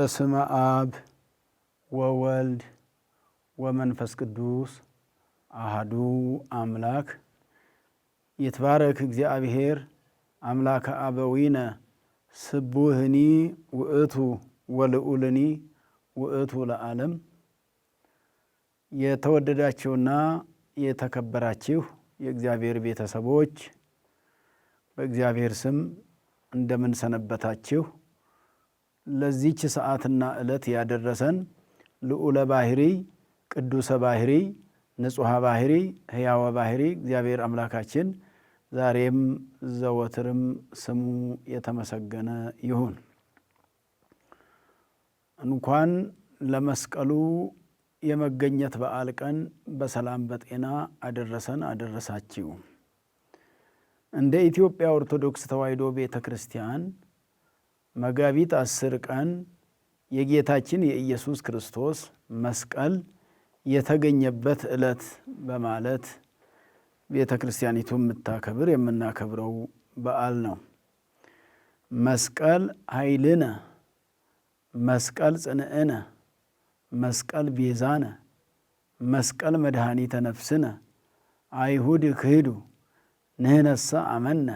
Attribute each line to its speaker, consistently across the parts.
Speaker 1: በስመ አብ ወወልድ ወመንፈስ ቅዱስ አሐዱ አምላክ። ይትባረክ እግዚአብሔር አምላከ አበዊነ ስቡህኒ ውእቱ ወልዑልኒ ውእቱ ለዓለም። የተወደዳችሁና የተከበራችሁ የእግዚአብሔር ቤተሰቦች በእግዚአብሔር ስም እንደምን ሰነበታችሁ? ለዚች ሰዓትና ዕለት ያደረሰን ልዑለ ባሕሪ ቅዱሰ ባሕሪ ንጹሐ ባሕሪ ሕያወ ባሕሪ እግዚአብሔር አምላካችን ዛሬም ዘወትርም ስሙ የተመሰገነ ይሁን። እንኳን ለመስቀሉ የመገኘት በዓል ቀን በሰላም በጤና አደረሰን አደረሳችሁ። እንደ ኢትዮጵያ ኦርቶዶክስ ተዋሕዶ ቤተ ክርስቲያን መጋቢት 10 ቀን የጌታችን የኢየሱስ ክርስቶስ መስቀል የተገኘበት ዕለት በማለት ቤተ ክርስቲያኒቱ የምናከብረው በዓል ነው። መስቀል ኃይልነ፣ መስቀል ጽንዕነ፣ መስቀል ቤዛነ፣ መስቀል መድኃኒተ ነፍስነ፣ አይሁድ ክህዱ ንሕነሰ አመነ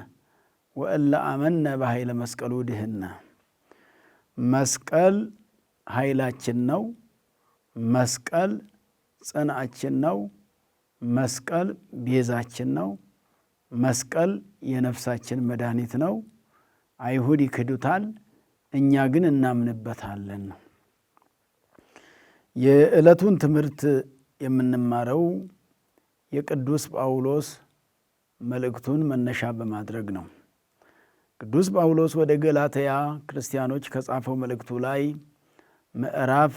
Speaker 1: ወእለ አመነ በኃይለ መስቀሉ ድህነ። መስቀል ኃይላችን ነው። መስቀል ጽንዓችን ነው። መስቀል ቤዛችን ነው። መስቀል የነፍሳችን መድኃኒት ነው። አይሁድ ይክዱታል፣ እኛ ግን እናምንበታለን ነው። የዕለቱን ትምህርት የምንማረው የቅዱስ ጳውሎስ መልእክቱን መነሻ በማድረግ ነው። ቅዱስ ጳውሎስ ወደ ገላትያ ክርስቲያኖች ከጻፈው መልእክቱ ላይ ምዕራፍ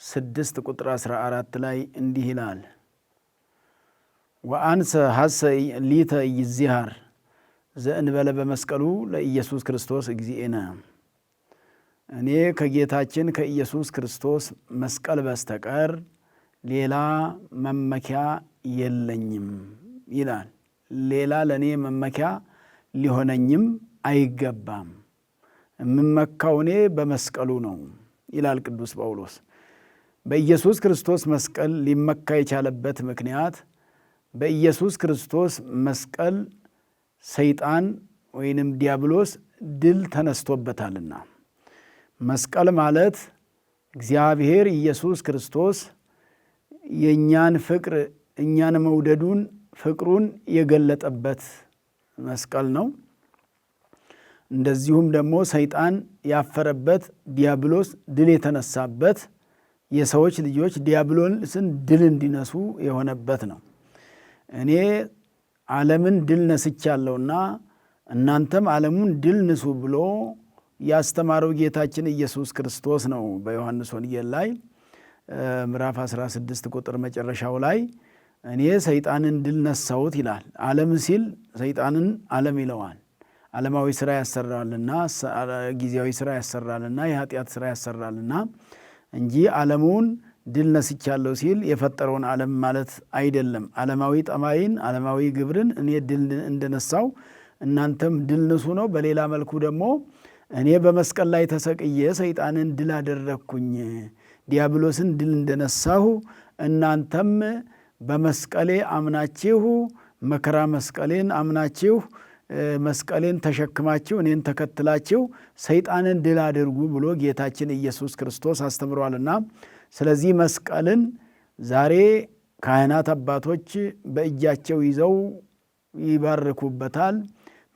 Speaker 1: 6 ቁጥር 14 ላይ እንዲህ ይላል፣ ወአንሰ ሐሰ ሊተ ይዚሃር ዘእንበለ በመስቀሉ ለኢየሱስ ክርስቶስ እግዚእነ። እኔ ከጌታችን ከኢየሱስ ክርስቶስ መስቀል በስተቀር ሌላ መመኪያ የለኝም ይላል። ሌላ ለእኔ መመኪያ ሊሆነኝም አይገባም። የምመካው እኔ በመስቀሉ ነው ይላል ቅዱስ ጳውሎስ። በኢየሱስ ክርስቶስ መስቀል ሊመካ የቻለበት ምክንያት በኢየሱስ ክርስቶስ መስቀል ሰይጣን ወይንም ዲያብሎስ ድል ተነስቶበታልና። መስቀል ማለት እግዚአብሔር ኢየሱስ ክርስቶስ የእኛን ፍቅር እኛን መውደዱን ፍቅሩን የገለጠበት መስቀል ነው። እንደዚሁም ደግሞ ሰይጣን ያፈረበት፣ ዲያብሎስ ድል የተነሳበት፣ የሰዎች ልጆች ዲያብሎስን ድል እንዲነሱ የሆነበት ነው። እኔ ዓለምን ድል ነስቻለሁና እናንተም ዓለሙን ድል ንሱ ብሎ ያስተማረው ጌታችን ኢየሱስ ክርስቶስ ነው። በዮሐንስ ወንጌል ላይ ምዕራፍ 16 ቁጥር መጨረሻው ላይ እኔ ሰይጣንን ድል ነሳሁት ይላል። ዓለም ሲል ሰይጣንን ዓለም ይለዋል። ዓለማዊ ሥራ ያሰራልና፣ ጊዜያዊ ሥራ ያሰራልና፣ የኃጢአት ሥራ ያሰራልና እንጂ ዓለሙን ድል ነስቻለሁ ሲል የፈጠረውን ዓለም ማለት አይደለም። ዓለማዊ ጠማይን፣ ዓለማዊ ግብርን እኔ ድል እንደነሳው እናንተም ድል ንሱ ነው። በሌላ መልኩ ደግሞ እኔ በመስቀል ላይ ተሰቅዬ ሰይጣንን ድል አደረግኩኝ፣ ዲያብሎስን ድል እንደነሳሁ እናንተም በመስቀሌ አምናችሁ መከራ መስቀሌን አምናችሁ መስቀሌን ተሸክማችሁ እኔን ተከትላችሁ ሰይጣንን ድል አድርጉ ብሎ ጌታችን ኢየሱስ ክርስቶስ አስተምሯልና፣ ስለዚህ መስቀልን ዛሬ ካህናት አባቶች በእጃቸው ይዘው ይባርኩበታል፣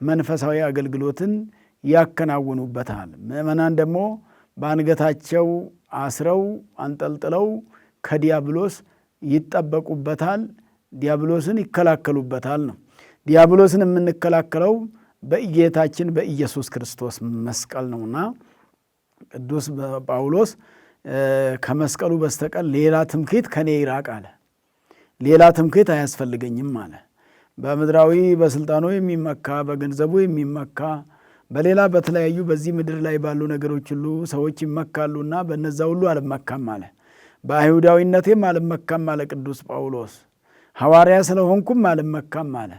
Speaker 1: መንፈሳዊ አገልግሎትን ያከናውኑበታል። ምእመናን ደግሞ በአንገታቸው አስረው አንጠልጥለው ከዲያብሎስ ይጠበቁበታል፣ ዲያብሎስን ይከላከሉበታል ነው። ዲያብሎስን የምንከላከለው በጌታችን በኢየሱስ ክርስቶስ መስቀል ነውና ቅዱስ ጳውሎስ ከመስቀሉ በስተቀር ሌላ ትምክህት ከኔ ይራቅ አለ። ሌላ ትምክህት አያስፈልገኝም አለ። በምድራዊ በስልጣኑ የሚመካ በገንዘቡ የሚመካ በሌላ በተለያዩ በዚህ ምድር ላይ ባሉ ነገሮች ሁሉ ሰዎች ይመካሉና በነዛ ሁሉ አልመካም አለ። በአይሁዳዊነቴም አልመካም አለ ቅዱስ ጳውሎስ። ሐዋርያ ስለሆንኩም አልመካም አለ።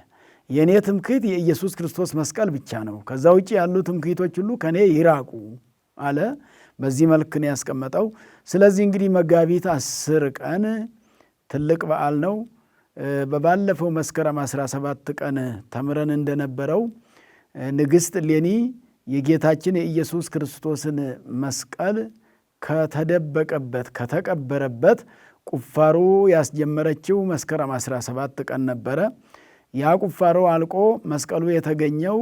Speaker 1: የእኔ ትምክህት የኢየሱስ ክርስቶስ መስቀል ብቻ ነው። ከዛ ውጭ ያሉ ትምክህቶች ሁሉ ከኔ ይራቁ አለ። በዚህ መልክ ነው ያስቀመጠው። ስለዚህ እንግዲህ መጋቢት 10 ቀን ትልቅ በዓል ነው። በባለፈው መስከረም 17 ቀን ተምረን እንደነበረው ንግሥት እሌኒ የጌታችን የኢየሱስ ክርስቶስን መስቀል ከተደበቀበት ከተቀበረበት ቁፋሮ ያስጀመረችው መስከረም 17 ቀን ነበረ። ያ ቁፋሮ አልቆ መስቀሉ የተገኘው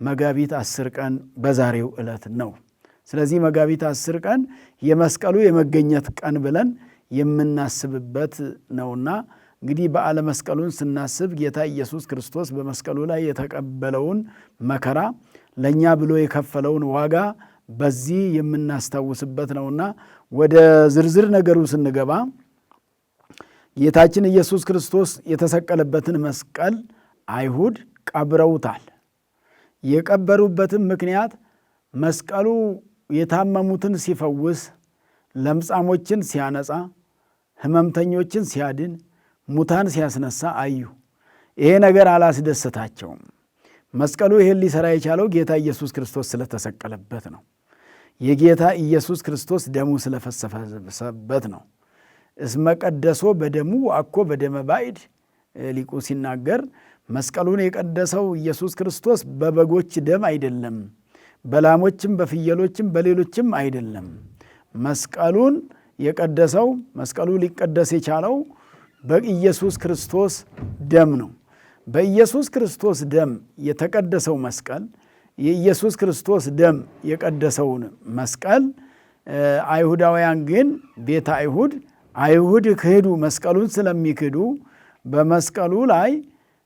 Speaker 1: መጋቢት 10 ቀን በዛሬው ዕለት ነው። ስለዚህ መጋቢት 10 ቀን የመስቀሉ የመገኘት ቀን ብለን የምናስብበት ነውና እንግዲህ በዓለ መስቀሉን ስናስብ ጌታ ኢየሱስ ክርስቶስ በመስቀሉ ላይ የተቀበለውን መከራ ለእኛ ብሎ የከፈለውን ዋጋ በዚህ የምናስታውስበት ነውና ወደ ዝርዝር ነገሩ ስንገባ ጌታችን ኢየሱስ ክርስቶስ የተሰቀለበትን መስቀል አይሁድ ቀብረውታል። የቀበሩበትም ምክንያት መስቀሉ የታመሙትን ሲፈውስ፣ ለምጻሞችን ሲያነጻ፣ ሕመምተኞችን ሲያድን፣ ሙታን ሲያስነሳ አዩ። ይሄ ነገር አላስደሰታቸውም። መስቀሉ ይሄን ሊሰራ የቻለው ጌታ ኢየሱስ ክርስቶስ ስለተሰቀለበት ነው። የጌታ ኢየሱስ ክርስቶስ ደሙ ስለፈሰሰበት ነው። እስመ ቀደሶ በደሙ አኮ በደመ ባዕድ ሊቁ ሲናገር መስቀሉን የቀደሰው ኢየሱስ ክርስቶስ በበጎች ደም አይደለም፣ በላሞችም በፍየሎችም በሌሎችም አይደለም። መስቀሉን የቀደሰው መስቀሉ ሊቀደስ የቻለው በኢየሱስ ክርስቶስ ደም ነው። በኢየሱስ ክርስቶስ ደም የተቀደሰው መስቀል የኢየሱስ ክርስቶስ ደም የቀደሰውን መስቀል አይሁዳውያን ግን ቤተ አይሁድ ክህዱ። መስቀሉን ስለሚክዱ በመስቀሉ ላይ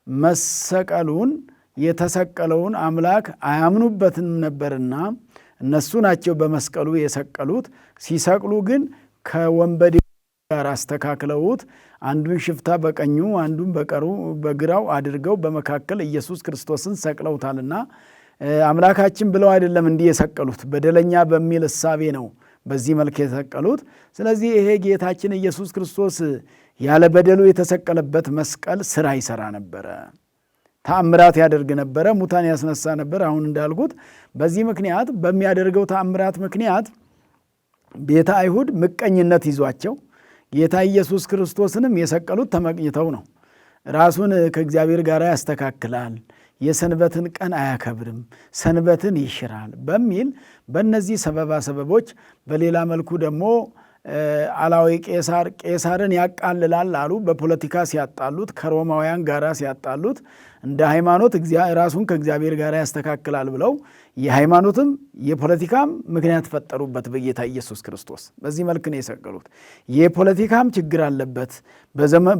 Speaker 1: መሰቀሉን የተሰቀለውን አምላክ አያምኑበትም ነበርና እነሱ ናቸው በመስቀሉ የሰቀሉት። ሲሰቅሉ ግን ከወንበዴ ጋር አስተካክለውት አንዱን ሽፍታ በቀኙ አንዱን በግራው አድርገው በመካከል ኢየሱስ ክርስቶስን ሰቅለውታልና አምላካችን ብለው አይደለም እንዲህ የሰቀሉት፣ በደለኛ በሚል እሳቤ ነው በዚህ መልክ የሰቀሉት። ስለዚህ ይሄ ጌታችን ኢየሱስ ክርስቶስ ያለ በደሉ የተሰቀለበት መስቀል ስራ ይሰራ ነበረ፣ ተአምራት ያደርግ ነበረ፣ ሙታን ያስነሳ ነበር። አሁን እንዳልኩት በዚህ ምክንያት በሚያደርገው ተአምራት ምክንያት ቤተ አይሁድ ምቀኝነት ይዟቸው ጌታ ኢየሱስ ክርስቶስንም የሰቀሉት ተመቅኝተው ነው። ራሱን ከእግዚአብሔር ጋር ያስተካክላል፣ የሰንበትን ቀን አያከብርም፣ ሰንበትን ይሽራል በሚል በእነዚህ ሰበቦች፣ በሌላ መልኩ ደግሞ አላዊ ቄሳርን ያቃልላል አሉ። በፖለቲካ ሲያጣሉት፣ ከሮማውያን ጋር ሲያጣሉት እንደ ሃይማኖት ራሱን ከእግዚአብሔር ጋር ያስተካክላል ብለው የሃይማኖትም የፖለቲካም ምክንያት ፈጠሩበት በጌታ ኢየሱስ ክርስቶስ። በዚህ መልክ ነው የሰቀሉት። የፖለቲካም ችግር አለበት።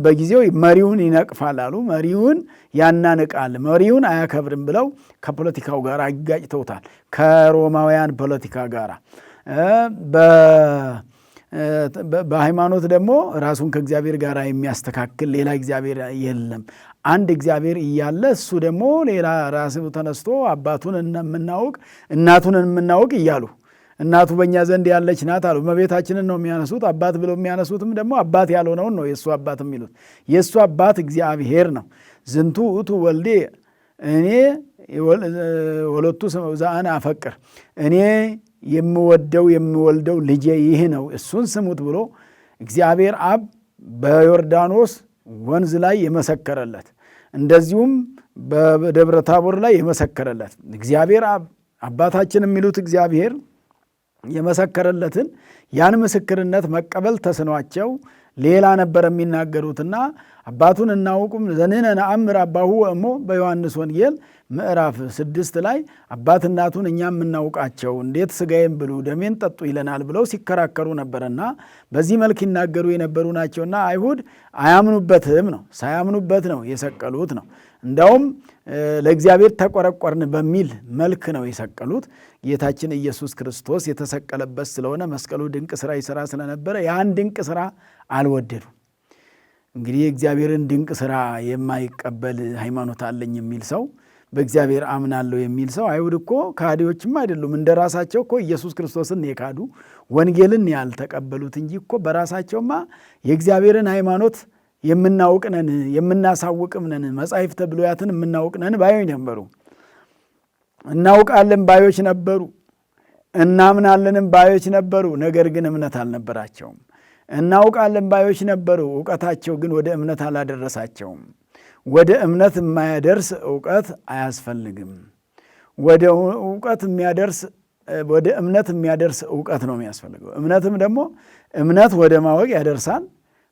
Speaker 1: በጊዜው መሪውን ይነቅፋል አሉ። መሪውን ያናንቃል፣ መሪውን አያከብርም ብለው ከፖለቲካው ጋር አጋጭተውታል፣ ከሮማውያን ፖለቲካ ጋር። በሃይማኖት ደግሞ ራሱን ከእግዚአብሔር ጋር የሚያስተካክል ሌላ እግዚአብሔር የለም፣ አንድ እግዚአብሔር እያለ እሱ ደግሞ ሌላ ራሱ ተነስቶ አባቱን የምናውቅ እናቱን የምናውቅ እያሉ እናቱ በእኛ ዘንድ ያለች ናት አሉ። እመቤታችንን ነው የሚያነሱት። አባት ብለው የሚያነሱትም ደግሞ አባት ያልሆነውን ነው የእሱ አባት የሚሉት። የእሱ አባት እግዚአብሔር ነው። ዝንቱ ውእቱ ወልዴ እኔ ወለቱ ዘአነ አፈቅር፣ እኔ የምወልደው ልጄ ይህ ነው እሱን ስሙት ብሎ እግዚአብሔር አብ በዮርዳኖስ ወንዝ ላይ የመሰከረለት፣ እንደዚሁም በደብረ ታቦር ላይ የመሰከረለት እግዚአብሔር አብ አባታችን የሚሉት እግዚአብሔር የመሰከረለትን ያን ምስክርነት መቀበል ተስኗቸው ሌላ ነበር የሚናገሩትና አባቱን እናውቁም ዘንነ ነአምር አባሁ ወእሞ በዮሐንስ ወንጌል ምዕራፍ 6 ላይ አባት እናቱን እኛ የምናውቃቸው እንዴት ሥጋዬን ብሉ ደሜን ጠጡ ይለናል ብለው ሲከራከሩ ነበርና በዚህ መልክ ይናገሩ የነበሩ ናቸውና አይሁድ አያምኑበትም ነው፣ ሳያምኑበት ነው የሰቀሉት ነው። እንዳውም ለእግዚአብሔር ተቆረቆርን በሚል መልክ ነው የሰቀሉት። ጌታችን ኢየሱስ ክርስቶስ የተሰቀለበት ስለሆነ መስቀሉ ድንቅ ስራ ይሰራ ስለነበረ ያን ድንቅ ስራ አልወደዱ። እንግዲህ የእግዚአብሔርን ድንቅ ስራ የማይቀበል ሃይማኖት አለኝ የሚል ሰው፣ በእግዚአብሔር አምናለሁ የሚል ሰው፣ አይሁድ እኮ ከሃዲዎችም አይደሉም። እንደ ራሳቸው እኮ ኢየሱስ ክርስቶስን የካዱ ወንጌልን ያልተቀበሉት እንጂ እኮ በራሳቸውማ የእግዚአብሔርን ሃይማኖት የምናውቅነን የምናሳውቅምነን መጻሕፍተ ብሉያትን የምናውቅነን ባዮች ነበሩ። እናውቃለን ባዮች ነበሩ። እናምናለንም ባዮች ነበሩ፣ ነገር ግን እምነት አልነበራቸውም። እናውቃለን ባዮች ነበሩ፣ እውቀታቸው ግን ወደ እምነት አላደረሳቸውም። ወደ እምነት የማያደርስ እውቀት አያስፈልግም። ወደ እምነት የሚያደርስ እውቀት ነው የሚያስፈልገው። እምነትም ደግሞ እምነት ወደ ማወቅ ያደርሳል።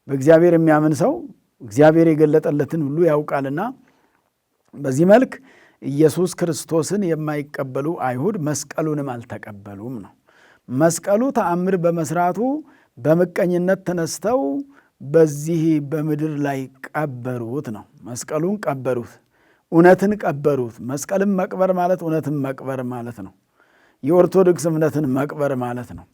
Speaker 1: በእግዚአብሔር የሚያምን ሰው እግዚአብሔር የገለጠለትን ሁሉ ያውቃልና በዚህ መልክ ኢየሱስ ክርስቶስን የማይቀበሉ አይሁድ መስቀሉንም አልተቀበሉም ነው። መስቀሉ ተአምር በመስራቱ በምቀኝነት ተነስተው በዚህ በምድር ላይ ቀበሩት ነው። መስቀሉን ቀበሩት፣ እውነትን ቀበሩት። መስቀልን መቅበር ማለት እውነትን መቅበር ማለት ነው። የኦርቶዶክስ እምነትን መቅበር ማለት ነው።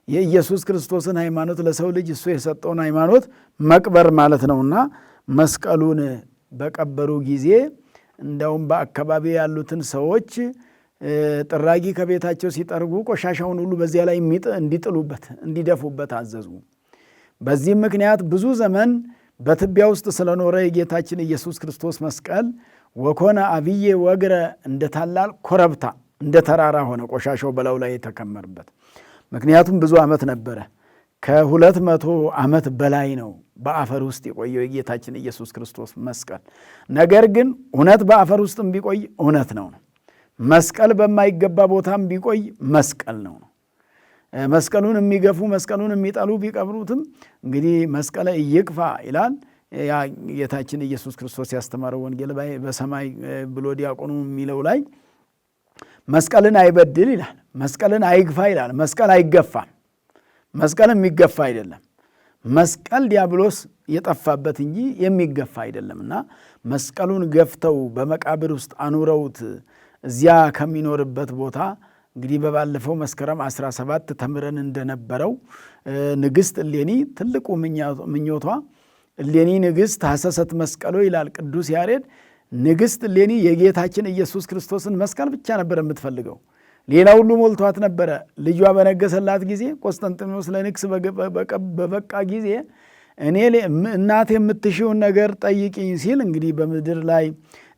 Speaker 1: የኢየሱስ ክርስቶስን ሃይማኖት ለሰው ልጅ እሱ የሰጠውን ሃይማኖት መቅበር ማለት ነውና መስቀሉን በቀበሩ ጊዜ እንደውም በአካባቢ ያሉትን ሰዎች ጥራጊ ከቤታቸው ሲጠርጉ ቆሻሻውን ሁሉ በዚያ ላይ እንዲጥሉበት እንዲደፉበት አዘዙ። በዚህም ምክንያት ብዙ ዘመን በትቢያ ውስጥ ስለኖረ የጌታችን ኢየሱስ ክርስቶስ መስቀል ወኮነ አብዬ ወግረ እንደ ታላቅ ኮረብታ እንደ ተራራ ሆነ፣ ቆሻሻው በላዩ ላይ የተከመረበት። ምክንያቱም ብዙ ዓመት ነበረ፣ ከ200 ዓመት በላይ ነው በአፈር ውስጥ የቆየው የጌታችን ኢየሱስ ክርስቶስ መስቀል። ነገር ግን እውነት በአፈር ውስጥም ቢቆይ እውነት ነው። መስቀል በማይገባ ቦታም ቢቆይ መስቀል ነው። መስቀሉን የሚገፉ መስቀሉን የሚጠሉ ቢቀብሩትም እንግዲህ መስቀለ ኢይክፋ ይላል ያ ጌታችን ኢየሱስ ክርስቶስ ያስተማረው ወንጌል በሰማይ ብሎ ዲያቆኑ የሚለው ላይ መስቀልን አይበድል ይላል፣ መስቀልን አይግፋ ይላል። መስቀል አይገፋም፣ መስቀል የሚገፋ አይደለም። መስቀል ዲያብሎስ የጠፋበት እንጂ የሚገፋ አይደለምና መስቀሉን ገፍተው በመቃብር ውስጥ አኑረውት እዚያ ከሚኖርበት ቦታ እንግዲህ በባለፈው መስከረም 17 ተምረን እንደነበረው ንግሥት እሌኒ ትልቁ ምኞቷ እሌኒ ንግሥት ሐሰሰት መስቀሎ ይላል ቅዱስ ያሬድ። ንግሥት እሌኒ የጌታችን ኢየሱስ ክርስቶስን መስቀል ብቻ ነበር የምትፈልገው፣ ሌላ ሁሉ ሞልቷት ነበረ። ልጇ በነገሰላት ጊዜ ቆስጠንጢኖስ ለንግስ በበቃ ጊዜ እኔ እናት የምትሽውን ነገር ጠይቂኝ ሲል እንግዲህ በምድር ላይ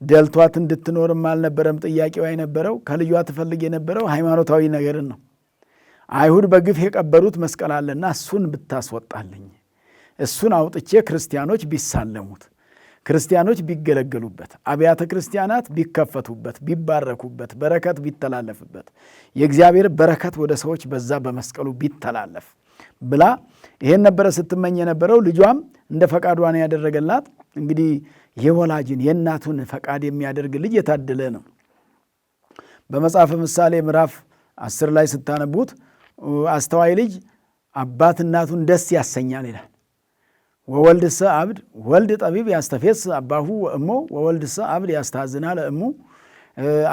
Speaker 1: ደልቷት እንድትኖርም አልነበረም ጥያቄዋ የነበረው። ከልጇ ትፈልግ የነበረው ሃይማኖታዊ ነገርን ነው። አይሁድ በግፍ የቀበሩት መስቀል አለና እሱን ብታስወጣልኝ፣ እሱን አውጥቼ ክርስቲያኖች ቢሳለሙት፣ ክርስቲያኖች ቢገለገሉበት፣ አብያተ ክርስቲያናት ቢከፈቱበት፣ ቢባረኩበት፣ በረከት ቢተላለፍበት፣ የእግዚአብሔር በረከት ወደ ሰዎች በዛ በመስቀሉ ቢተላለፍ ብላ ይሄን ነበረ ስትመኝ የነበረው። ልጇም እንደ ፈቃዷን ያደረገላት። እንግዲህ የወላጅን የእናቱን ፈቃድ የሚያደርግ ልጅ የታደለ ነው። በመጽሐፈ ምሳሌ ምዕራፍ 10 ላይ ስታነቡት አስተዋይ ልጅ አባት እናቱን ደስ ያሰኛል ይላል። ወወልድሰ አብድ ወልድ ጠቢብ ያስተፌስ አባሁ ወእሞ ወወልድሰ አብድ ያስተሐዝና ለእሙ።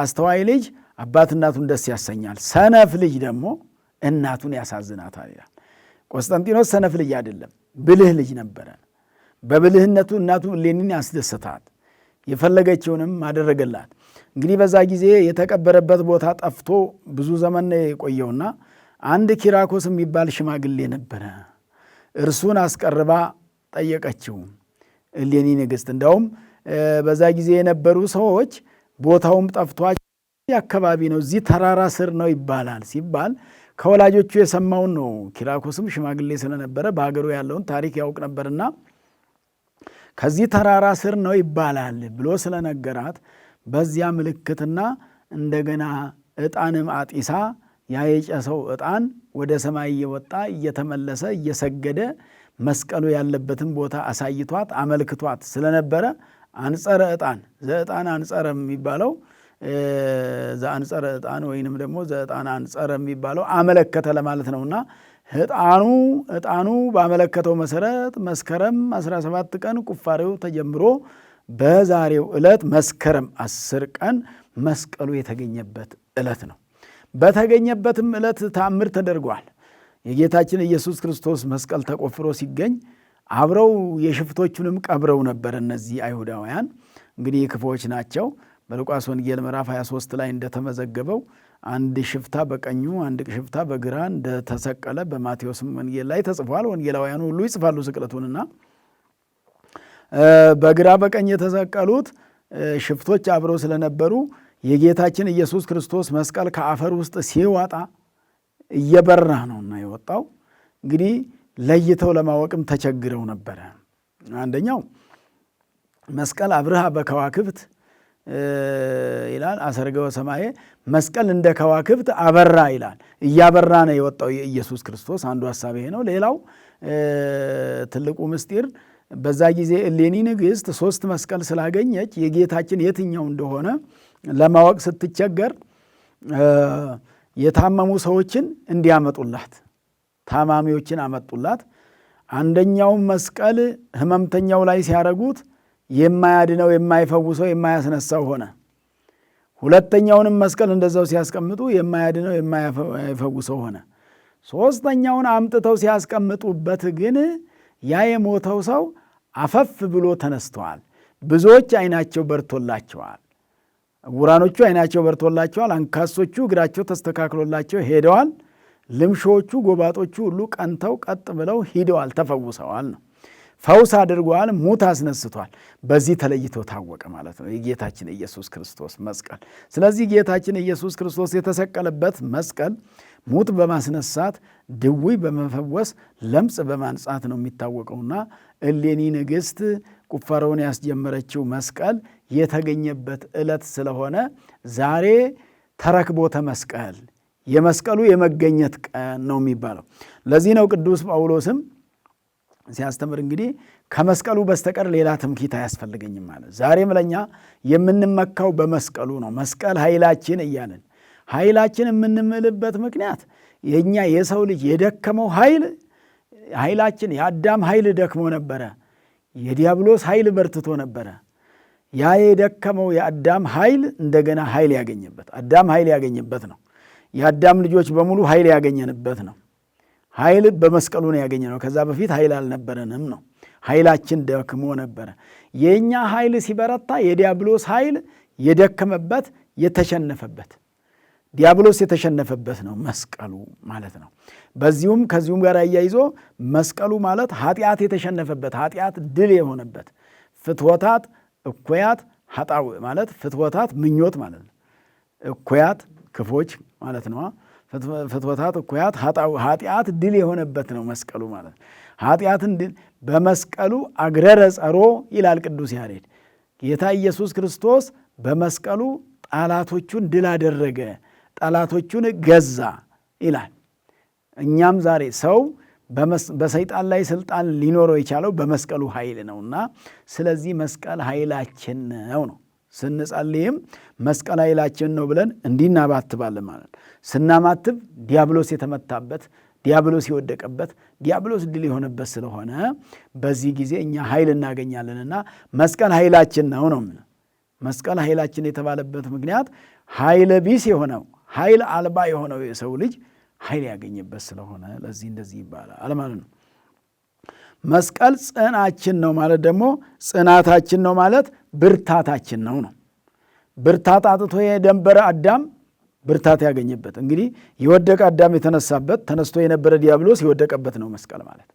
Speaker 1: አስተዋይ ልጅ አባት እናቱን ደስ ያሰኛል፣ ሰነፍ ልጅ ደግሞ እናቱን ያሳዝናታል ይላል። ቆስጠንጢኖስ ሰነፍ ልጅ አይደለም፣ ብልህ ልጅ ነበረ። በብልህነቱ እናቱ እሌኒን ያስደሰታት፣ የፈለገችውንም አደረገላት። እንግዲህ በዛ ጊዜ የተቀበረበት ቦታ ጠፍቶ ብዙ ዘመን የቆየውና አንድ ኪራኮስ የሚባል ሽማግሌ ነበረ። እርሱን አስቀርባ ጠየቀችው እሌኒ ንግሥት። እንደውም በዛ ጊዜ የነበሩ ሰዎች ቦታውም ጠፍቷቸው አካባቢ ነው፣ እዚህ ተራራ ስር ነው ይባላል ሲባል ከወላጆቹ የሰማውን ነው። ኪራኮስም ሽማግሌ ስለነበረ በሀገሩ ያለውን ታሪክ ያውቅ ነበርና ከዚህ ተራራ ስር ነው ይባላል ብሎ ስለነገራት በዚያ ምልክትና እንደገና ዕጣንም አጢሳ ያ የጨሰው ዕጣን ወደ ሰማይ እየወጣ እየተመለሰ እየሰገደ መስቀሉ ያለበትን ቦታ አሳይቷት አመልክቷት ስለነበረ አንጸረ ዕጣን ዘዕጣን አንጸረ የሚባለው ዘአንጸረ ዕጣን ወይንም ደግሞ ዘዕጣን አንጸረ የሚባለው አመለከተ ለማለት ነውና ዕጣኑ ባመለከተው መሰረት መስከረም 17 ቀን ቁፋሬው ተጀምሮ በዛሬው ዕለት መስከረም 10 ቀን መስቀሉ የተገኘበት ዕለት ነው። በተገኘበትም ዕለት ተአምር ተደርጓል። የጌታችን ኢየሱስ ክርስቶስ መስቀል ተቆፍሮ ሲገኝ አብረው የሽፍቶቹንም ቀብረው ነበር። እነዚህ አይሁዳውያን እንግዲህ ክፉዎች ናቸው። በሉቃስ ወንጌል ምዕራፍ 23 ላይ እንደተመዘገበው አንድ ሽፍታ በቀኙ አንድ ሽፍታ በግራ እንደተሰቀለ በማቴዎስም ወንጌል ላይ ተጽፏል። ወንጌላውያኑ ሁሉ ይጽፋሉ ስቅለቱንና በግራ በቀኝ የተሰቀሉት ሽፍቶች አብረው ስለነበሩ የጌታችን ኢየሱስ ክርስቶስ መስቀል ከአፈር ውስጥ ሲወጣ እየበራ ነውና የወጣው። እንግዲህ ለይተው ለማወቅም ተቸግረው ነበረ። አንደኛው መስቀል አብርሃ በከዋክብት ይላል፣ አሰርገወ ሰማየ መስቀል እንደ ከዋክብት አበራ ይላል። እያበራ ነው የወጣው የኢየሱስ ክርስቶስ። አንዱ ሐሳብ ይሄ ነው። ሌላው ትልቁ ምስጢር በዛ ጊዜ እሌኒ ንግሥት 3 መስቀል ስላገኘች የጌታችን የትኛው እንደሆነ ለማወቅ ስትቸገር የታመሙ ሰዎችን እንዲያመጡላት ታማሚዎችን አመጡላት። አንደኛው መስቀል ህመምተኛው ላይ ሲያረጉት የማያድነው የማይፈውሰው የማያስነሳው ሆነ። ሁለተኛውንም መስቀል እንደዛው ሲያስቀምጡ የማያድነው የማይፈውሰው ሆነ። ሦስተኛውን አምጥተው ሲያስቀምጡበት ግን ያ የሞተው ሰው አፈፍ ብሎ ተነስተዋል። ብዙዎች ዓይናቸው በርቶላቸዋል። ዕውራኖቹ ዓይናቸው በርቶላቸዋል። አንካሶቹ እግራቸው ተስተካክሎላቸው ሄደዋል። ልምሾቹ ጎባጦቹ ሁሉ ቀንተው ቀጥ ብለው ሂደዋል፣ ተፈውሰዋል ነው። ፈውስ አድርጓል፣ ሙት አስነስቷል። በዚህ ተለይቶ ታወቀ ማለት ነው የጌታችን ኢየሱስ ክርስቶስ መስቀል። ስለዚህ ጌታችን ኢየሱስ ክርስቶስ የተሰቀለበት መስቀል ሙት በማስነሳት ድውይ በመፈወስ ለምጽ በማንጻት ነው የሚታወቀውና እሌኒ ንግሥት ቁፋሮውን ያስጀመረችው መስቀል የተገኘበት ዕለት ስለሆነ ዛሬ ተረክቦተ መስቀል የመስቀሉ የመገኘት ቀን ነው የሚባለው። ለዚህ ነው ቅዱስ ጳውሎስም ሲያስተምር እንግዲህ ከመስቀሉ በስተቀር ሌላ ትምክህት አያስፈልገኝም ማለት። ዛሬም ለኛ የምንመካው በመስቀሉ ነው። መስቀል ኃይላችን እያልን ኃይላችን የምንምልበት ምክንያት የኛ የሰው ልጅ የደከመው ኃይላችን የአዳም ኃይል ደክሞ ነበረ። የዲያብሎስ ኃይል በርትቶ ነበረ። ያ የደከመው የአዳም ኃይል እንደገና ኃይል ያገኘበት አዳም ኃይል ያገኘበት ነው። የአዳም ልጆች በሙሉ ኃይል ያገኘንበት ነው። ኃይል በመስቀሉ ነው ያገኘ ነው። ከዛ በፊት ኃይል አልነበረንም ነው። ኃይላችን ደክሞ ነበረ። የእኛ ኃይል ሲበረታ የዲያብሎስ ኃይል የደከመበት የተሸነፈበት ዲያብሎስ የተሸነፈበት ነው መስቀሉ ማለት ነው። በዚሁም ከዚሁም ጋር አያይዞ መስቀሉ ማለት ኃጢአት የተሸነፈበት ኃጢአት ድል የሆነበት ፍትወታት እኩያት ኃጣው ማለት ፍትወታት ምኞት ማለት ነው። እኩያት ክፎች ማለት ነው። ፍትወታት እኩያት ኃጣው ኃጢአት ድል የሆነበት ነው መስቀሉ ማለት ነው። ኃጢአትን ድል በመስቀሉ አግረረ ጸሮ ይላል ቅዱስ ያሬድ። ጌታ ኢየሱስ ክርስቶስ በመስቀሉ ጠላቶቹን ድል አደረገ፣ ጠላቶቹን ገዛ ይላል። እኛም ዛሬ ሰው በሰይጣን ላይ ስልጣን ሊኖረው የቻለው በመስቀሉ ኃይል ነውና ስለዚህ መስቀል ኃይላችን ነው። ስንጸልይም መስቀል ኃይላችን ነው ብለን እንዲናባትባለን ማለት ነው። ስናማትብ ዲያብሎስ የተመታበት ዲያብሎስ የወደቀበት ዲያብሎስ ድል የሆነበት ስለሆነ በዚህ ጊዜ እኛ ኃይል እናገኛለንና መስቀል ኃይላችን ነው ነው። መስቀል ኃይላችን የተባለበት ምክንያት ኃይለ ቢስ የሆነው ኃይል አልባ የሆነው የሰው ልጅ ኃይል ያገኘበት ስለሆነ ለዚህ እንደዚህ ይባላል ማለት ነው። መስቀል ጽናችን ነው ማለት ደግሞ ጽናታችን ነው ማለት ብርታታችን ነው ነው። ብርታት አጥቶ የደንበረ አዳም ብርታት ያገኘበት እንግዲህ የወደቀ አዳም የተነሳበት ተነስቶ የነበረ ዲያብሎስ የወደቀበት ነው መስቀል ማለት።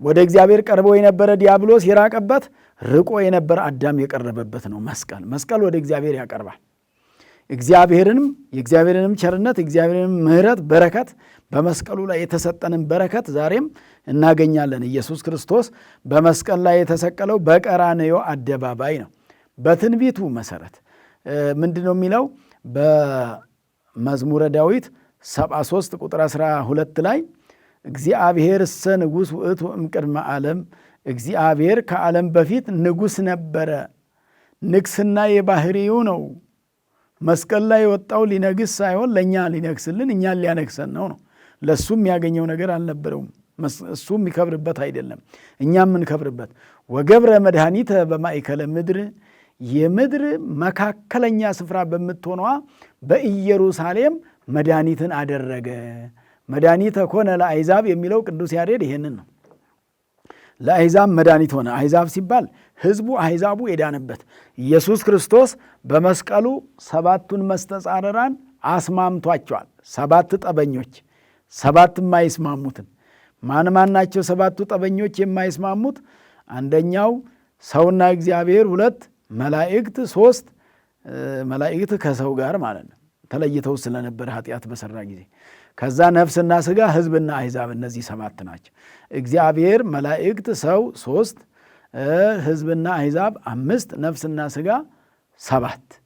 Speaker 1: ወደ እግዚአብሔር ቀርቦ የነበረ ዲያብሎስ የራቀበት ርቆ የነበረ አዳም የቀረበበት ነው መስቀል። መስቀል ወደ እግዚአብሔር ያቀርባል። የእግዚአብሔርንም ቸርነት የእግዚአብሔርንም ምሕረት በረከት በመስቀሉ ላይ የተሰጠንን በረከት ዛሬም እናገኛለን። ኢየሱስ ክርስቶስ በመስቀል ላይ የተሰቀለው በቀራንዮ አደባባይ ነው። በትንቢቱ መሰረት ምንድን ነው የሚለው? በመዝሙረ ዳዊት 73 ቁጥር 12 ላይ እግዚአብሔር እሰ ንጉሥ ውእቱ እምቅድመ ዓለም፣ እግዚአብሔር ከዓለም በፊት ንጉሥ ነበረ። ንግስና የባህሪው ነው። መስቀል ላይ የወጣው ሊነግስ ሳይሆን ለእኛ ሊነግስልን እኛን ሊያነግሰን ነው ነው። ለእሱ የሚያገኘው ነገር አልነበረውም። እሱ የሚከብርበት አይደለም፣ እኛ የምንከብርበት። ወገብረ መድኃኒተ በማእከለ ምድር፣ የምድር መካከለኛ ስፍራ በምትሆነዋ በኢየሩሳሌም መድኃኒትን አደረገ። መድኃኒተ ኮነ ለአሕዛብ የሚለው ቅዱስ ያሬድ ይሄንን ነው። ለአሕዛብ መድኃኒት ሆነ። አሕዛብ ሲባል ሕዝቡ አሕዛቡ የዳነበት ኢየሱስ ክርስቶስ በመስቀሉ 7ቱን መስተጻረራን አስማምቷቸዋል። 7 ጠበኞች፣ 7 የማይስማሙትን ማን ናቸው? 7ቱ ጠበኞች የማይስማሙት አንደኛው ሰውና እግዚአብሔር፣ 2 መላእክት፣ 3 መላእክት ከሰው ጋር ማለት ነው ተለይተው ስለነበረ ኃጢአት በሰራ ጊዜ ከዛ ነፍስና ሥጋ፣ ሕዝብና አሕዛብ፣ እነዚህ 7 ናቸው። እግዚአብሔር፣ መላእክት፣ ሰው 3፣ ሕዝብና አሕዛብ 5፣ ነፍስና ሥጋ 7።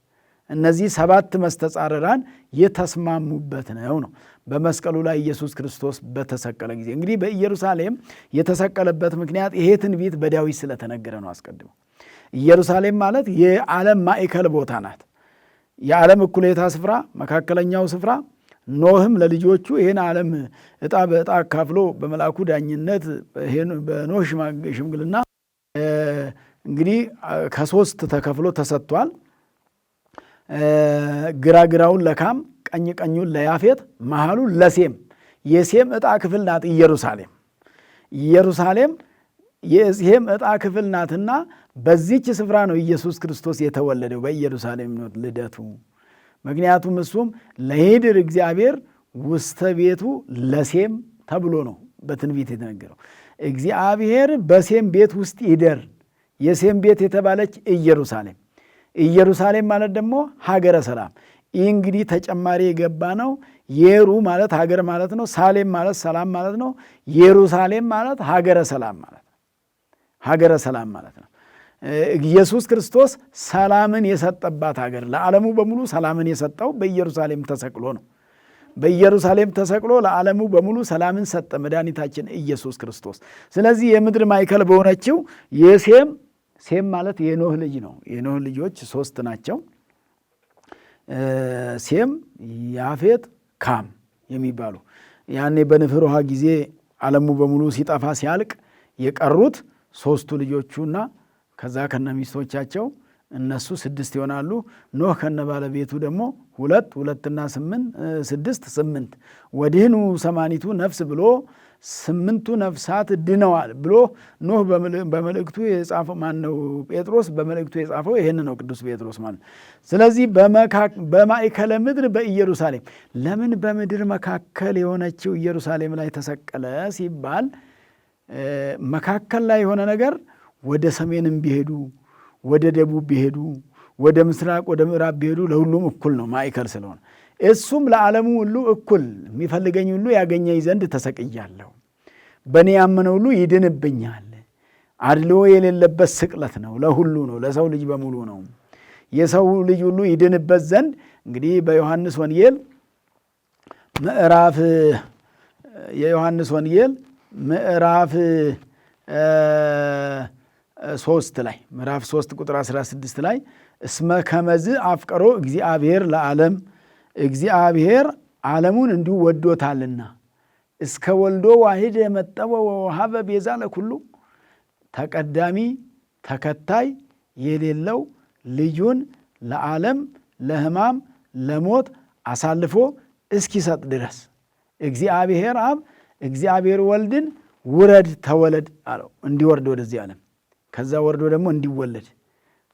Speaker 1: እነዚህ 7 መስተጻርራን የተስማሙበት ነው። በመስቀሉ ላይ ኢየሱስ ክርስቶስ በተሰቀለ ጊዜ እንግዲህ በኢየሩሳሌም የተሰቀለበት ምክንያት ይሄ ትንቢት በዳዊት ስለተነገረ ነው። አስቀድሞ ኢየሩሳሌም ማለት የዓለም ማዕከል ቦታ ናት። የዓለም እኩሌታ ስፍራ፣ መካከለኛው ስፍራ። ኖህም ለልጆቹ ይህን ዓለም ዕጣ በዕጣ አካፍሎ በመልአኩ ዳኝነት በኖህ ሽምግልና እንግዲህ ከ3 ተከፍሎ ተሰጥቷል። ግራግራውን ለካም፣ ቀኝ ቀኙን ለያፌት፣ መሃሉን ለሴም። የሴም ዕጣ ክፍል ናት ኢየሩሳሌም። ኢየሩሳሌም የሴም ዕጣ ክፍል ናትና በዚች ስፍራ ነው ኢየሱስ ክርስቶስ የተወለደው፣ በኢየሩሳሌም ነው ልደቱ። ምክንያቱም እሱም ለይድር እግዚአብሔር ውስተ ቤቱ ለሴም ተብሎ ነው በትንቢት የተነገረው። እግዚአብሔር በሴም ቤት ውስጥ ይደር። የሴም ቤት የተባለች ኢየሩሳሌም። ኢየሩሳሌም ማለት ደግሞ ሀገረ ሰላም። ይህ እንግዲህ ተጨማሪ የገባ ነው። የሩ ማለት ሀገር ማለት ነው። ሳሌም ማለት ሰላም ማለት ነው። ኢየሩሳሌም ማለት ሀገረ ሰላም ማለት ነው። ሀገረ ሰላም ማለት ነው። ኢየሱስ ክርስቶስ ሰላምን የሰጠባት ሀገር፣ ለዓለሙ በሙሉ ሰላምን የሰጠው በኢየሩሳሌም ተሰቅሎ ነው። በኢየሩሳሌም ተሰቅሎ ለዓለሙ በሙሉ ሰላምን ሰጠ መድኃኒታችን ኢየሱስ ክርስቶስ። ስለዚህ የምድር ማዕከል በሆነችው ሴም ማለት የኖህ ልጅ ነው። የኖህ ልጆች 3 ናቸው። ሴም፣ ያፌት፣ ካም የሚባሉ ያኔ በንፍር ውሃ ጊዜ ዓለሙ በሙሉ ሲጠፋ ሲያልቅ የቀሩት 3ቱ ልጆቹና ከዛ ከነ ሚስቶቻቸው እነሱ 6 ይሆናሉ። ኖህ ከነ ባለቤቱ ደግሞ 2 እና 8 ወዲህኑ 80ቱ ነፍስ ብሎ 8ቱ ነፍሳት ድነዋል ብሎ ኖህ በመልእክቱ የጻፈው ማነው? ጴጥሮስ በመልእክቱ የጻፈው ይህን ነው፣ ቅዱስ ጴጥሮስ ማለት። ስለዚህ በማዕከለ ምድር በኢየሩሳሌም። ለምን በምድር መካከል የሆነችው ኢየሩሳሌም ላይ ተሰቀለ ሲባል መካከል ላይ የሆነ ነገር ወደ ሰሜንም ቢሄዱ ወደ ደቡብ ቢሄዱ ወደ ምስራቅ ወደ ምዕራብ ቢሄዱ ለሁሉም እኩል ነው ማዕከል ስለሆነ፣ እሱም ለዓለሙ ሁሉ እኩል የሚፈልገኝ ሁሉ ያገኘኝ ዘንድ ተሰቅያለሁ፣ በእኔ ያመነ ሁሉ ይድንብኛል። አድልዎ የሌለበት ስቅለት ነው፣ ለሁሉ ነው፣ ለሰው ልጅ በሙሉ ነው። የሰው ልጅ ሁሉ ይድንበት ዘንድ እንግዲህ በዮሐንስ ወንጌል ምዕራፍ 3 ላይ ምዕራፍ 3 ቁጥር 16 ላይ እስመ ከመዝ አፍቀሮ እግዚአብሔር ለዓለም፣ እግዚአብሔር ዓለሙን እንዲሁ ወዶታልና እስከ ወልዶ ዋሂድ የመጠወ ወሃበ ቤዛ ለኩሉ፣ ተቀዳሚ ተከታይ የሌለው ልጁን ለዓለም ለሕማም ለሞት አሳልፎ እስኪሰጥ ድረስ እግዚአብሔር አብ እግዚአብሔር ወልድን ውረድ ተወለድ አለው፣ እንዲወርድ ወደዚህ ዓለም። ከዛ ወርዶ ደግሞ እንዲወለድ፣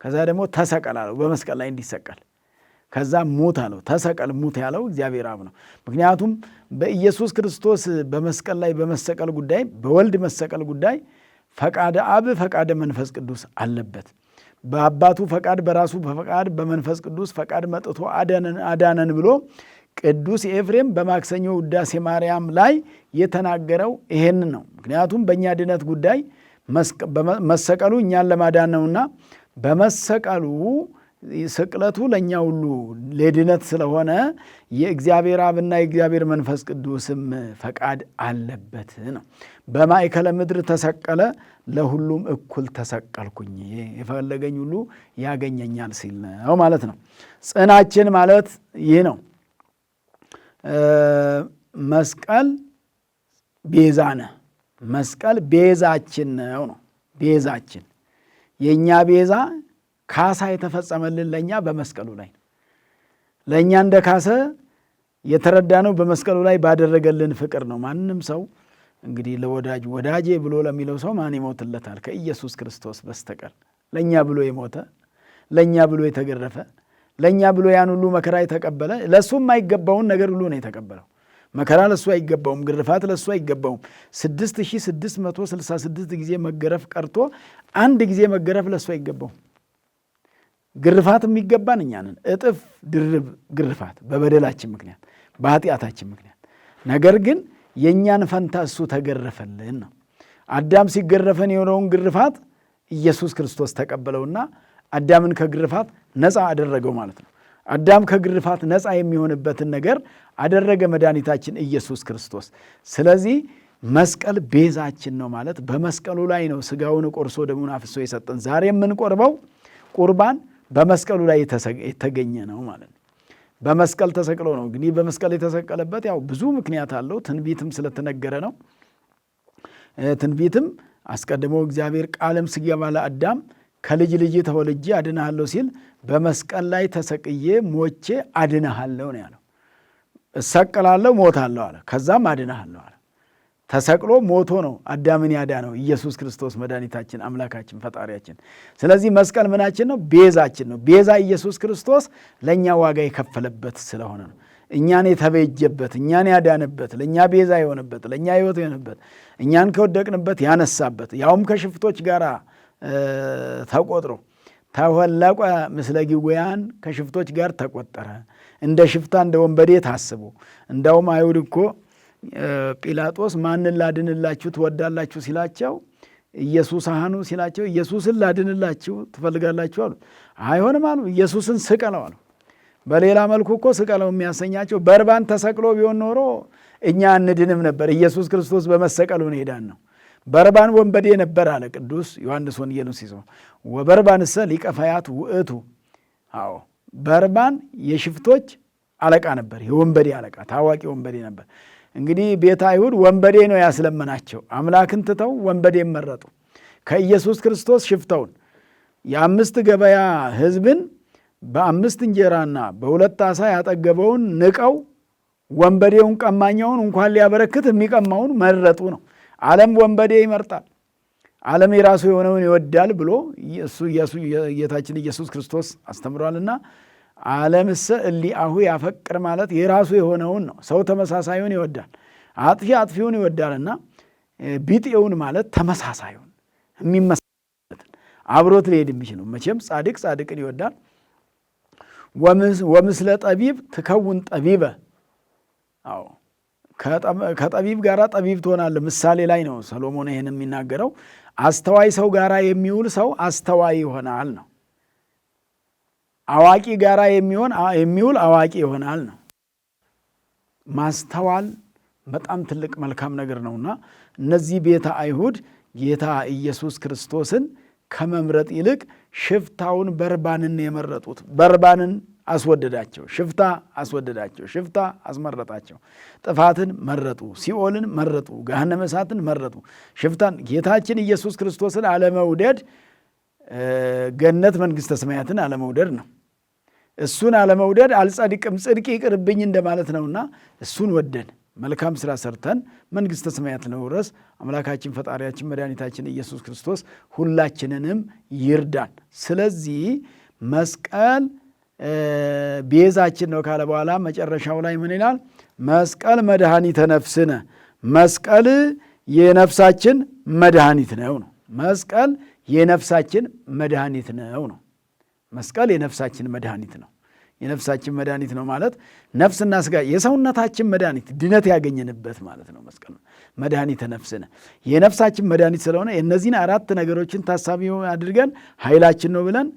Speaker 1: ከዛ ደግሞ ተሰቀል አለው፣ በመስቀል ላይ እንዲሰቀል። ከዛ ሙት አለው፣ ተሰቀል ሙት ያለው እግዚአብሔር አብ ነው። ምክንያቱም በኢየሱስ ክርስቶስ በመስቀል ላይ በመሰቀል ጉዳይ፣ በወልድ መሰቀል ጉዳይ ፈቃደ አብ ፈቃደ መንፈስ ቅዱስ አለበት። በአባቱ ፈቃድ በራሱ ፈቃድ በመንፈስ ቅዱስ ፈቃድ መጥቶ አዳነን ብሎ ቅዱስ ኤፍሬም በማክሰኞ ውዳሴ ማርያም ላይ የተናገረው ይሄን ነው። ምክንያቱም በእኛ ድነት ጉዳይ መሰቀሉ እኛን ለማዳን ነውና በመሰቀሉ ስቅለቱ ለእኛ ሁሉ ለድነት ስለሆነ የእግዚአብሔር አብና የእግዚአብሔር መንፈስ ቅዱስም ፈቃድ አለበት ነው። በማዕከለ ምድር ተሰቀለ፣ ለሁሉም እኩል ተሰቀልኩኝ፣ የፈለገኝ ሁሉ ያገኘኛል ሲል ነው ማለት ነው። ጽናችን ማለት ይህ ነው። መስቀል ቤዛነ፣ መስቀል ቤዛችን ነው። ቤዛችን የእኛ ቤዛ ካሳ የተፈጸመልን ለእኛ በመስቀሉ ላይ ለእኛ እንደ ካሰ የተረዳነው በመስቀሉ ላይ ባደረገልን ፍቅር ነው። ማንም ሰው እንግዲህ ለወዳጅ ወዳጄ ብሎ ለሚለው ሰው ማን ይሞትለታል ከኢየሱስ ክርስቶስ በስተቀር? ለእኛ ብሎ የሞተ ለእኛ ብሎ የተገረፈ ለእኛ ብሎ ያን ሁሉ መከራ የተቀበለ ለእሱ የማይገባውን ነገር ሁሉ ነው የተቀበለው። መከራ ለእሱ አይገባውም፣ ግርፋት ለእሱ አይገባውም። 6666 ጊዜ መገረፍ ቀርቶ አንድ ጊዜ መገረፍ ለእሱ አይገባውም። ግርፋት የሚገባን እኛ ነን፣ እጥፍ ድርብ ግርፋት በበደላችን ምክንያት በኃጢአታችን ምክንያት። ነገር ግን የእኛን ፈንታ እሱ ተገረፈልን ነው። አዳም ሲገረፈን የሆነውን ግርፋት ኢየሱስ ክርስቶስ ተቀበለውና አዳምን ከግርፋት ነፃ አደረገው ማለት ነው። አዳም ከግርፋት ነፃ የሚሆንበትን ነገር አደረገ መድኃኒታችን ኢየሱስ ክርስቶስ። ስለዚህ መስቀል ቤዛችን ነው ማለት በመስቀሉ ላይ ነው ስጋውን ቆርሶ ደሙን አፍሶ የሰጠን። ዛሬ የምንቆርበው ቁርባን በመስቀሉ ላይ የተገኘ ነው ማለት ነው። በመስቀል ተሰቅሎ ነው። እንግዲህ በመስቀል የተሰቀለበት ያው ብዙ ምክንያት አለው። ትንቢትም ስለተነገረ ነው። ትንቢትም አስቀድሞ እግዚአብሔር ቃልም ሲገባ ለአዳም ከልጅ ልጅ ተወልጄ አድንሃለሁ ሲል በመስቀል ላይ ተሰቅዬ ሞቼ አድንሃለሁ ነው ያለው። እሰቀላለሁ ሞታለሁ አለ፣ ከዛም አድንሃለሁ አለ። ተሰቅሎ ሞቶ ነው አዳምን ያዳነው ኢየሱስ ክርስቶስ መድኃኒታችን አምላካችን ፈጣሪያችን። ስለዚህ መስቀል ምናችን ነው? ቤዛችን ነው። ቤዛ ኢየሱስ ክርስቶስ ለእኛ ዋጋ የከፈለበት ስለሆነ ነው። እኛን የተቤጀበት፣ እኛን ያዳንበት፣ ለእኛ ቤዛ የሆነበት፣ ለእኛ ሕይወት የሆነበት፣ እኛን ከወደቅንበት ያነሳበት፣ ያውም ከሽፍቶች ጋር ተቆጥሮ ተወለቀ ምስለ ጊዌያን ከሽፍቶች ጋር ተቆጠረ። እንደ ሽፍታ እንደ ወንበዴ ታስቦ እንዳውም አይሁድ እኮ ጲላጦስ ማንን ላድንላችሁ ትወዳላችሁ ሲላቸው ኢየሱስ አሃኑ ሲላቸው ኢየሱስን ላድንላችሁ ትፈልጋላችሁ አሉ። አይሆንም አሉ። ኢየሱስን ስቀለው አሉ። በሌላ መልኩ እኮ ስቀለው የሚያሰኛቸው በርባን ተሰቅሎ ቢሆን ኖሮ እኛ አንድንም ነበር። ኢየሱስ ክርስቶስ በመሰቀሉ ነው ሄዳን ነው። በርባን ወንበዴ ነበር አለ ቅዱስ ዮሐንስ ወንጌሉን ሲጽፍ ወበርባንሰ ሊቀ ፈያት ውእቱ። አዎ በርባን የሽፍቶች አለቃ ነበር፣ የወንበዴ አለቃ፣ ታዋቂ ወንበዴ ነበር። እንግዲህ ቤተ አይሁድ ወንበዴ ነው ያስለመናቸው። አምላክን ትተው ወንበዴ መረጡ። ከኢየሱስ ክርስቶስ ሽፍተውን የአምስት ገበያ ሕዝብን በ5 እንጀራና በ2 ዓሣ ያጠገበውን ንቀው ወንበዴውን ቀማኛውን እንኳን ሊያበረክት የሚቀማውን መረጡ ነው። ዓለም ወንበዴ ይመርጣል። ዓለም የራሱ የሆነውን ይወዳል ብሎ ጌታችን ኢየሱስ ክርስቶስ አስተምሯልና ዓለምሰ እሊአሁ ያፈቅር ማለት የራሱ የሆነውን ነው። ሰው ተመሳሳዩን ይወዳል፣ አጥፊ አጥፊውን ይወዳልና ቢጤውን ማለት ተመሳሳዩን የሚመሳሰልን አብሮት ሊሄድ የሚችል ነው። መቼም ጻድቅ ጻድቅን ይወዳል። ወምስለ ጠቢብ ትከውን ጠቢበ። አዎ ከጠቢብ ጋር ጠቢብ ትሆናለህ። ምሳሌ ላይ ነው ሰሎሞን ይህን የሚናገረው። አስተዋይ ሰው ጋር የሚውል ሰው አስተዋይ ይሆናል ነው። አዋቂ ጋር የሚውል አዋቂ ይሆናል ነው። ማስተዋል በጣም ትልቅ መልካም ነገር ነውና እነዚህ ቤተ አይሁድ ጌታ ኢየሱስ ክርስቶስን ከመምረጥ ይልቅ ሽፍታውን በርባንን የመረጡት። በርባንን አስወደዳቸው፣ ሽፍታ አስወደዳቸው፣ ሽፍታ አስመረጣቸው። ጥፋትን መረጡ፣ ሲኦልን መረጡ፣ ገሃነመ እሳትን መረጡ። ሽፍታን ጌታችን ኢየሱስ ክርስቶስን አለመውደድ ገነት መንግሥተ ሰማያትን አለመውደድ ነው። እሱን አለመውደድ አልጸድቅም ጽድቅ ይቅርብኝ እንደማለት ነውና እሱን ወደን መልካም ሥራ ሰርተን መንግሥተ ሰማያት ለመውረስ አምላካችን ፈጣሪያችን መድኃኒታችን ኢየሱስ ክርስቶስ ሁላችንንም ይርዳን። ስለዚህ መስቀል ቤዛችን ነው ካለ በኋላ መጨረሻው ላይ ምን ይላል? መስቀል መድኃኒተ ነፍስነ፣ መስቀል የነፍሳችን መድኃኒት ነው ነው። መስቀል የነፍሳችን መድኃኒት ነው ነው። መስቀል የነፍሳችን መድኃኒት ነው። የነፍሳችን መድኃኒት ነው ማለት ነፍስና ሥጋ የሰውነታችን መድኃኒት ድነት ያገኘንበት ማለት ነው። መስቀል መድኃኒተ ነፍስነ የነፍሳችን መድኃኒት ስለሆነ የእነዚህን 4 ነገሮችን ታሳቢ አድርገን ኃይላችን ነው ብለን፣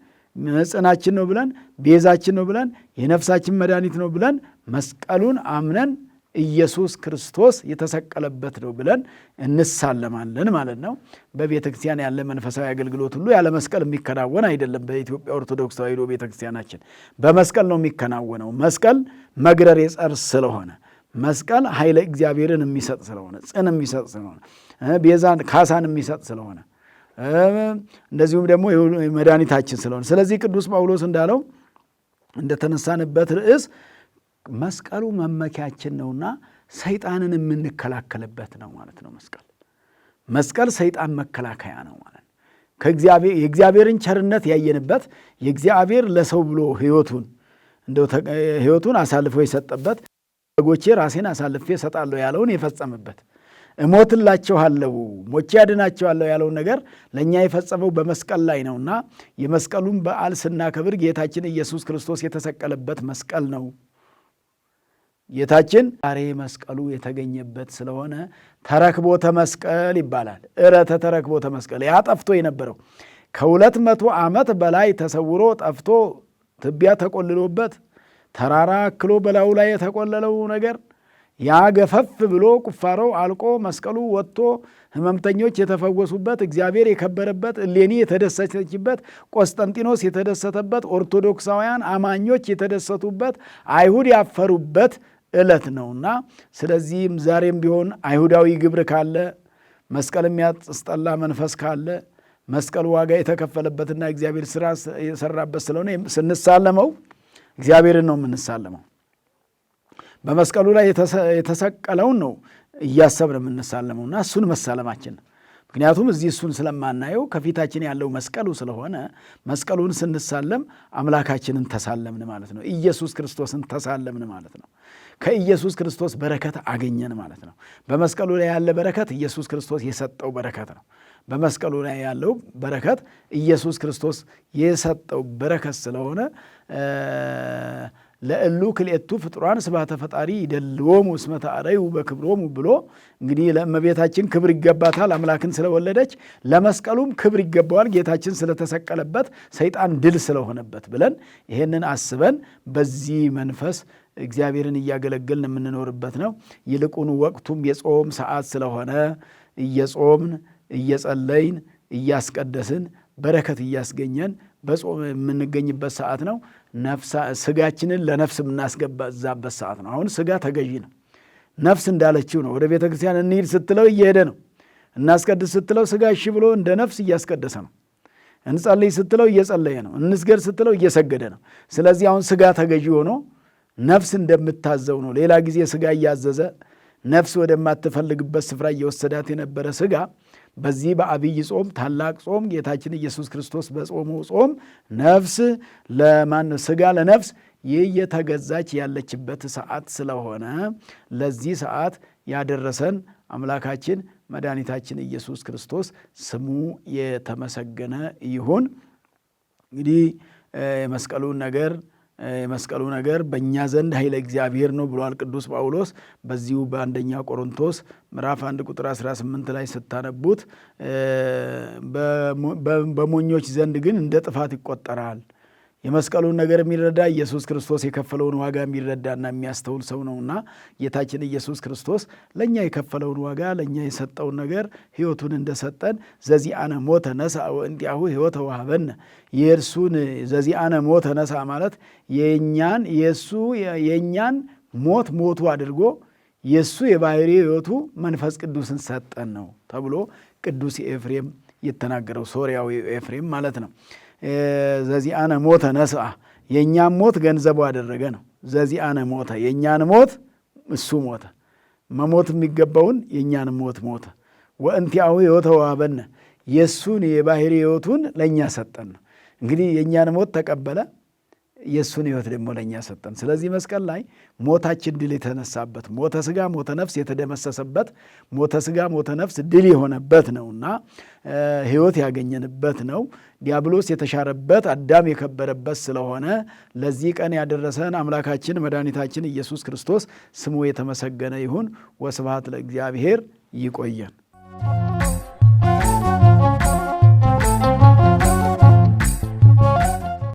Speaker 1: ጽናችን ነው ብለን፣ ቤዛችን ነው ብለን፣ የነፍሳችን መድኃኒት ነው ብለን መስቀሉን አምነን ኢየሱስ ክርስቶስ የተሰቀለበት ነው ብለን እንሳለማለን ማለት ነው። በቤተ ክርስቲያን ያለ መንፈሳዊ አገልግሎት ሁሉ ያለ መስቀል የሚከናወን አይደለም። በኢትዮጵያ ኦርቶዶክስ ተዋሕዶ ቤተ ክርስቲያናችን በመስቀል ነው የሚከናወነው። መስቀል መግረር የጸር ስለሆነ፣ መስቀል ኃይለ እግዚአብሔርን የሚሰጥ ስለሆነ፣ ጽን የሚሰጥ ስለሆነ፣ ቤዛን ካሳን የሚሰጥ ስለሆነ፣ እንደዚሁም ደግሞ መድኃኒታችን ስለሆነ፣ ስለዚህ ቅዱስ ጳውሎስ እንዳለው እንደተነሳንበት ርዕስ መስቀሉ መመኪያችን ነውና ሰይጣንን የምንከላከልበት ነው ማለት ነው። መስቀል ሰይጣን መከላከያ ነው ማለት ነው። የእግዚአብሔርን ቸርነት ያየንበት የእግዚአብሔር ለሰው ብሎ ሕይወቱን አሳልፎ የሰጠበት በጎቼ ራሴን አሳልፌ እሰጣለሁ ያለውን የፈጸመበት እሞትላችኋለሁ ሞቼ አድናችኋለሁ ያለውን ነገር ለእኛ የፈጸመው በመስቀል ላይ ነውና የመስቀሉን በዓል ስናከብር ጌታችን ኢየሱስ ክርስቶስ የተሰቀለበት መስቀል ነው። ጌታችን ዛሬ መስቀሉ የተገኘበት ስለሆነ ተረክቦተ መስቀል ይባላል። ዕረተ ተረክቦተ መስቀል ያ ጠፍቶ የነበረው ከ200 ዓመት በላይ ተሰውሮ ጠፍቶ ትቢያ ተቆልሎበት ተራራ አክሎ በላዩ ላይ የተቆለለው ነገር ያ ገፈፍ ብሎ ቁፋሮው አልቆ መስቀሉ ወጥቶ ሕመምተኞች የተፈወሱበት፣ እግዚአብሔር የከበረበት፣ እሌኒ የተደሰተችበት፣ ቆስጠንጢኖስ የተደሰተበት፣ ኦርቶዶክሳውያን አማኞች የተደሰቱበት፣ አይሁድ ያፈሩበት ዕለት ነውና ስለዚህም ዛሬም ቢሆን አይሁዳዊ ግብር ካለ መስቀል የሚያስጠላ መንፈስ ካለ መስቀል ዋጋ የተከፈለበትና እግዚአብሔር ሥራ የሰራበት ስለሆነ ስንሳለመው እግዚአብሔርን ነው የምንሳለመው። በመስቀሉ ላይ የተሰቀለውን ነው እያሰብን የምንሳለመውና እሱን መሳለማችን ነው። ምክንያቱም እዚህ እሱን ስለማናየው ከፊታችን ያለው መስቀሉ ስለሆነ መስቀሉን ስንሳለም አምላካችንን ተሳለምን ማለት ነው። ኢየሱስ ክርስቶስን ተሳለምን ማለት ነው። ከኢየሱስ ክርስቶስ በረከት አገኘን ማለት ነው። በመስቀሉ ላይ ያለ በረከት ኢየሱስ ክርስቶስ የሰጠው በረከት ነው። በመስቀሉ ላይ ያለው በረከት ኢየሱስ ክርስቶስ የሰጠው በረከት ስለሆነ ለእሉ ክልኤቱ ፍጡራን ስብሐተ ፈጣሪ ይደልዎሙ እስመ ተአረዩ በክብሮሙ ብሎ እንግዲህ ለእመቤታችን ክብር ይገባታል አምላክን ስለወለደች፣ ለመስቀሉም ክብር ይገባዋል ጌታችን ስለተሰቀለበት፣ ሰይጣን ድል ስለሆነበት ብለን ይሄንን አስበን በዚህ መንፈስ እግዚአብሔርን እያገለገልን የምንኖርበት ነው። ይልቁኑ ወቅቱም የጾም ሰዓት ስለሆነ እየጾምን እየጸለይን እያስቀደስን በረከት እያስገኘን በጾም የምንገኝበት ሰዓት ነው። ስጋችንን ለነፍስ የምናስገዛበት ሰዓት ነው። አሁን ስጋ ተገዢ ነው። ነፍስ እንዳለችው ነው። ወደ ቤተ ክርስቲያን እንሂድ ስትለው እየሄደ ነው። እናስቀድስ ስትለው ስጋ እሺ ብሎ እንደ ነፍስ እያስቀደሰ ነው። እንጸልይ ስትለው እየጸለየ ነው። እንስገድ ስትለው እየሰገደ ነው። ስለዚህ አሁን ስጋ ተገዢ ሆኖ ነፍስ እንደምታዘው ነው። ሌላ ጊዜ ስጋ እያዘዘ ነፍስ ወደማትፈልግበት ስፍራ እየወሰዳት የነበረ ስጋ በዚህ በአብይ ጾም ታላቅ ጾም ጌታችን ኢየሱስ ክርስቶስ በጾመው ጾም ነፍስ ስጋ ለነፍስ እየተገዛች ያለችበት ሰዓት ስለሆነ ለዚህ ሰዓት ያደረሰን አምላካችን መድኃኒታችን ኢየሱስ ክርስቶስ ስሙ የተመሰገነ ይሁን። እንግዲህ የመስቀሉ ነገር በእኛ ዘንድ ኃይለ እግዚአብሔር ነው ብሏል ቅዱስ ጳውሎስ በዚሁ በአንደኛ ቆሮንቶስ ምዕራፍ 1 ቁጥር 18 ላይ ስታነቡት በሞኞች ዘንድ ግን እንደ ጥፋት ይቆጠራል። የመስቀሉን ነገር የሚረዳ ኢየሱስ ክርስቶስ የከፈለውን ዋጋ የሚረዳና የሚያስተውል ሰው ነውና ጌታችን ኢየሱስ ክርስቶስ ለእኛ የከፈለውን ዋጋ ለእኛ የሰጠውን ነገር ሕይወቱን እንደሰጠን ዘዚአነ ሞተ ነሣ ወእንቲአሁ ሕይወተ ወሀበነ የእርሱን ዘዚአነ ሞተ ነሣ ማለት የእኛን ሞቱ አድርጎ የእሱ የባሕሪ ሕይወቱ መንፈስ ቅዱስን ሰጠን ነው ተብሎ ቅዱስ ኤፍሬም የተናገረው ሶርያዊ ኤፍሬም ማለት ነው። ዘዚአነ ሞተ ነሥአ የእኛን ሞት ገንዘቡ አደረገ ነው። ዘዚአነ ሞተ የእኛን ሞት እሱ ሞተ። መሞት የሚገባውን የእኛን ሞት ሞተ። ወእንቲአሁ ሕይወተ ወሀበነ የእሱን የባሕሪ ሕይወቱን ለእኛ ሰጠን ነው። እንግዲህ የእኛን ሞት ተቀበለ፣ የእሱን ሕይወት ደግሞ ለእኛ ሰጠን። ስለዚህ መስቀል ላይ ሞታችን ድል የተነሳበት፣ ሞተ ሥጋ ሞተ ነፍስ የተደመሰሰበት፣ ሞተ ሥጋ ሞተ ነፍስ ድል የሆነበት ነውና ሕይወት ያገኘንበት ነው። ዲያብሎስ የተሻረበት፣ አዳም የከበረበት ስለሆነ ለዚህ ቀን ያደረሰን አምላካችን መድኃኒታችን ኢየሱስ ክርስቶስ ስሙ የተመሰገነ ይሁን። ወስብሐት ለእግዚአብሔር። ይቆየን።